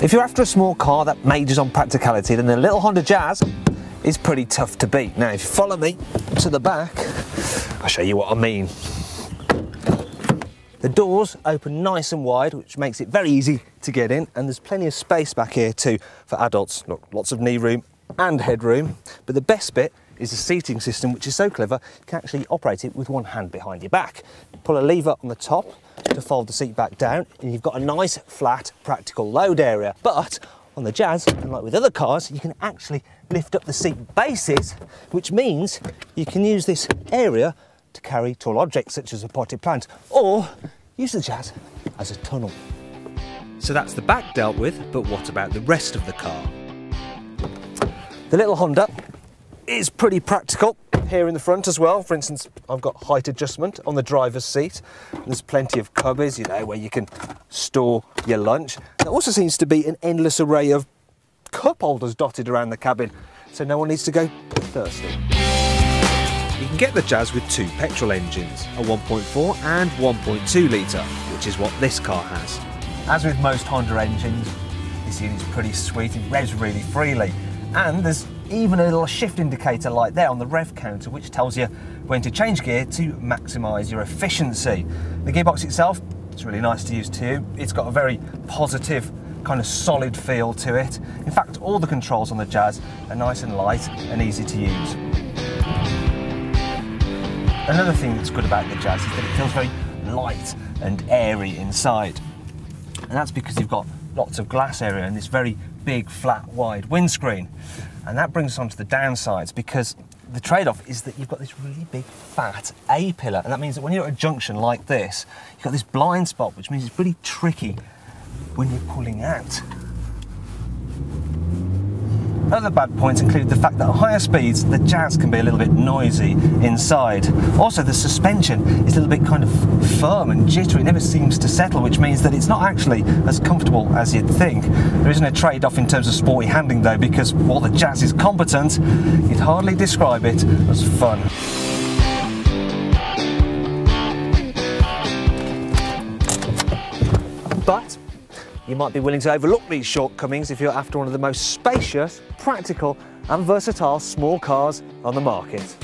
If you're after a small car that majors on practicality, then the little Honda Jazz is pretty tough to beat. Now, if you follow me to the back, I'll show you what I mean. The doors open nice and wide, which makes it very easy to get in, and there's plenty of space back here too for adults. Look, lots of knee room and headroom, but the best bit is the seating system, which is so clever, you can actually operate it with one hand behind your back. Pull a lever on the top to fold the seat back down, and you've got a nice, flat, practical load area. But on the Jazz, unlike with other cars, you can actually lift up the seat bases, which means you can use this area to carry tall objects such as a potted plant, or use the Jazz as a tunnel. So that's the back dealt with, but what about the rest of the car? The little Honda is pretty practical here in the front as well. For instance, I've got height adjustment on the driver's seat. There's plenty of cubbies, you know, where you can store your lunch. There also seems to be an endless array of cup holders dotted around the cabin, so no one needs to go thirsty. You can get the Jazz with two petrol engines, a 1.4 and 1.2 litre, which is what this car has. As with most Honda engines, this unit's pretty sweet, it revs really freely, and there's even a little shift indicator light there on the rev counter, which tells you when to change gear to maximise your efficiency. The gearbox itself is really nice to use too. It's got a very positive, kind of solid feel to it. In fact, all the controls on the Jazz are nice and light and easy to use. Another thing that's good about the Jazz is that it feels very light and airy inside. And that's because you've got lots of glass area and this very big, flat, wide windscreen. And that brings us on to the downsides, because the trade-off is that you've got this really big, fat A-pillar, and that means that when you're at a junction like this, you've got this blind spot, which means it's pretty tricky when you're pulling out. Other bad points include the fact that at higher speeds, the Jazz can be a little bit noisy inside. Also, the suspension is a little bit kind of firm and jittery. It never seems to settle, which means that it's not actually as comfortable as you'd think. There isn't a trade-off in terms of sporty handling though, because while the Jazz is competent, you'd hardly describe it as fun. But you might be willing to overlook these shortcomings if you're after one of the most spacious, practical and versatile small cars on the market.